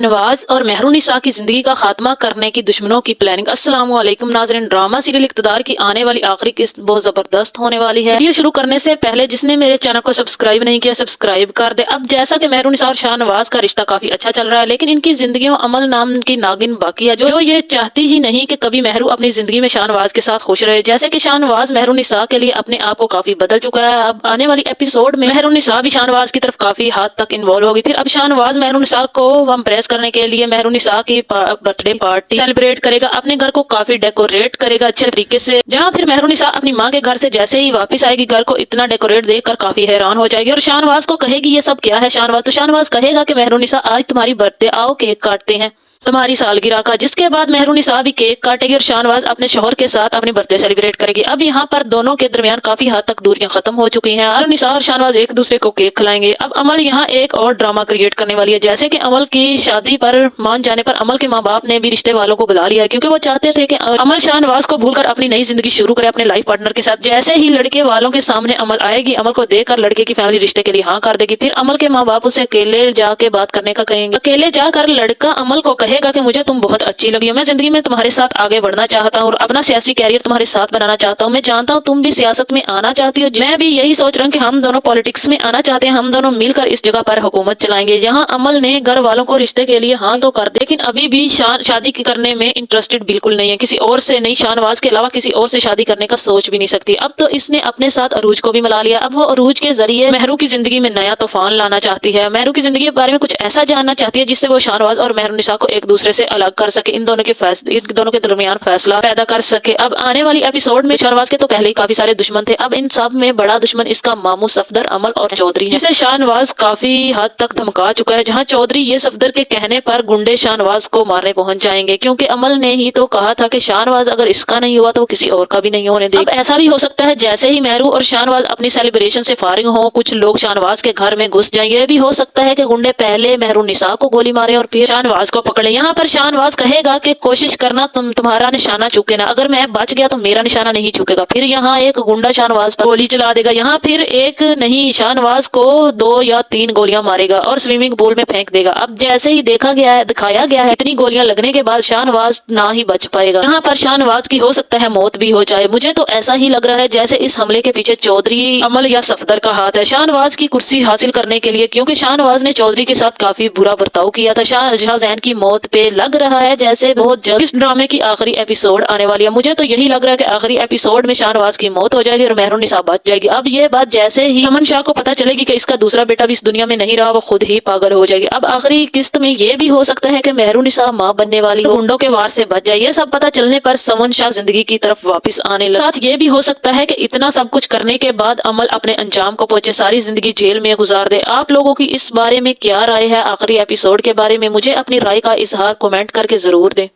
नवाज और मेहरुनिसा की जिंदगी का खात्मा करने की दुश्मनों की प्लानिंग। अस्सलाम वालेकुम नाज़रीन, ड्रामा सीरियल इक़्तिदार की आने वाली आखिरी किस्त बहुत जबरदस्त होने वाली है। वीडियो शुरू करने से पहले जिसने मेरे चैनल को सब्सक्राइब नहीं किया सब्सक्राइब कर दे। अब जैसा कि मेहरुनिसा और शाहनवाज का रिश्ता काफी अच्छा चल रहा है, लेकिन इनकी जिंदगी में अमल नाम की नागिन बाकी है जो ये चाहती ही नहीं कि कभी मेहरू अपनी जिंदगी में शाहनवाज के साथ खुश रहे। जैसे कि शाहनवाज मेहरुनिसा के लिए अपने आप को काफी बदल चुका है। अब आने वाली एपिसोड में मेहरुनिसा भी शाहनवाज की तरफ काफी हद तक इन्वॉल्व होगी। फिर अब शाहनवाज मेहरुनिसा को इम्प्रेस करने के लिए मेहरुनिसा की बर्थडे पार्टी सेलिब्रेट करेगा, अपने घर को काफी डेकोरेट करेगा अच्छे तरीके से। जहां फिर मेहरुनिसा अपनी माँ के घर से जैसे ही वापस आएगी, घर को इतना डेकोरेट देखकर काफी हैरान हो जाएगी और शाहनवाज को कहेगी ये सब क्या है। शाहनवाज कहेगा कि मेहरुनिसा आज तुम्हारी बर्थडे, आओ केक काटते हैं तुम्हारी सालगिरह का। जिसके बाद मेहरुनिसा भी केक काटेगी और शाहनवाज अपने शौहर के साथ अपनी बर्थडे सेलिब्रेट करेगी। अब यहाँ पर दोनों के दरमियान काफी हद तक दूरियां खत्म हो चुकी हैं। मेहरुनिसा और शाहनवाज एक दूसरे को केक खिलाएंगे। अब अमल यहाँ एक और ड्रामा क्रिएट करने वाली है। जैसे कि अमल की शादी पर मान जाने पर अमल के माँ बाप ने भी रिश्ते वालों को बुला लिया, क्योंकि वो चाहते थे कि अमल शाहनवाज को भूलकर अपनी नई जिंदगी शुरू करे अपने लाइफ पार्टनर के साथ। जैसे ही लड़के वालों के सामने अमल आएगी, अमल को देखकर लड़के की फैमिली रिश्ते के लिए हाँ कर देगी। फिर अमल के माँ बाप उसे अकेले जाके बात करने का कहेंगे। अकेले जाकर लड़का अमल को कहेगा कि मुझे तुम बहुत अच्छी लगी हो, मैं जिंदगी में तुम्हारे साथ आगे बढ़ना चाहता हूँ और अपना सियासी कैरियर तुम्हारे साथ बनाना चाहता हूँ। मैं जानता हूँ तुम भी सियासत में आना चाहती हो, मैं भी यही सोच रहा हूँ कि हम दोनों पॉलिटिक्स में आना चाहते हैं, हम दोनों मिलकर इस जगह पर हुकूमत चलाएंगे। यहाँ अमल ने घर वालों को रिश्ते के लिए हाँ तो कर दे, लेकिन अभी भी शादी करने में इंटरेस्टेड बिल्कुल नहीं है, किसी और से नहीं, शाहनवाज के अलावा किसी और से शादी करने का सोच भी नहीं सकती। अब तो इसने अपने साथ अरूज को भी मिला लिया। अब वो अरूज के जरिए मेहरू की जिंदगी में नया तूफान लाना चाहती है, मेहरू की जिंदगी के बारे में कुछ ऐसा जानना चाहती है जिससे वो शाहनवाज और मेहरुनिसा को एक दूसरे से अलग कर सके, इन दोनों के दरमियान फैसला पैदा कर सके। अब आने वाली एपिसोड में शाहनवाज के तो पहले ही काफी सारे दुश्मन थे, अब इन सब में बड़ा दुश्मन इसका मामू सफदर, अमल और चौधरी है, जिसे शाहनवाज काफी हद तक धमका चुका है। जहां चौधरी ये सफदर के कहने पर गुंडे शाहनवाज को मारने पहुंच जाएंगे, क्योंकि अमल ने ही तो कहा था कि शाहनवाज अगर इसका नहीं हुआ तो किसी और का भी नहीं होने देगा। अब ऐसा भी हो सकता है जैसे ही मेहरू और शाहनवाज अपनी सेलिब्रेशन से फारिग हो, कुछ लोग शाहनवाज के घर में घुस जाए। ये भी हो सकता है कि गुंडे पहले मेहरुनिसा को गोली मारे और फिर शाहनवाज को पकड़े। यहाँ पर शाहनवाज कहेगा कि कोशिश करना तुम्हारा निशाना चुके ना, अगर मैं बच गया तो मेरा निशाना नहीं चुकेगा। फिर यहाँ एक गुंडा शाहनवाज पर गोली चला देगा। यहाँ फिर एक नहीं, शाहनवाज को 2 या 3 गोलियां मारेगा और स्विमिंग पूल में फेंक देगा। अब जैसे ही दिखाया गया है इतनी गोलियां लगने के बाद शाहनवाज ना ही बच पाएगा। यहाँ पर शाहनवाज की हो सकता है मौत भी हो जाए। मुझे तो ऐसा ही लग रहा है जैसे इस हमले के पीछे चौधरी, अमल या सफदर का हाथ है शाहनवाज की कुर्सी हासिल करने के लिए, क्योंकि शाहनवाज ने चौधरी के साथ काफी बुरा बर्ताव किया था। शाहजहां की मौत पे लग रहा है जैसे बहुत जल्द इस ड्रामे की आखिरी एपिसोड आने वाली है। मुझे तो यही लग रहा है कि आखिरी एपिसोड में शाहनवाज की मौत हो जाएगी और मेहरुनिसा बच जाएगी। अब ये बात जैसे ही समन शाह को पता चलेगी कि इसका दूसरा बेटा भी इस दुनिया में नहीं रहा, वो खुद ही पागल हो जाएगी। अब आखिरी किस्त में ये भी हो सकता है कि मेहरुनिसा मां बनने वाली गुंडों के वार से बच जाए। ये सब पता चलने पर समन शाह जिंदगी की तरफ वापस आने लगे। साथ ये भी हो सकता है कि इतना सब कुछ करने के बाद अमल अपने अंजाम को पहुंचे, सारी जिंदगी जेल में गुजार दे। आप लोगों की इस बारे में क्या राय है? आखिरी एपिसोड के बारे में मुझे अपनी राय का इजहार कमेंट करके जरूर दें।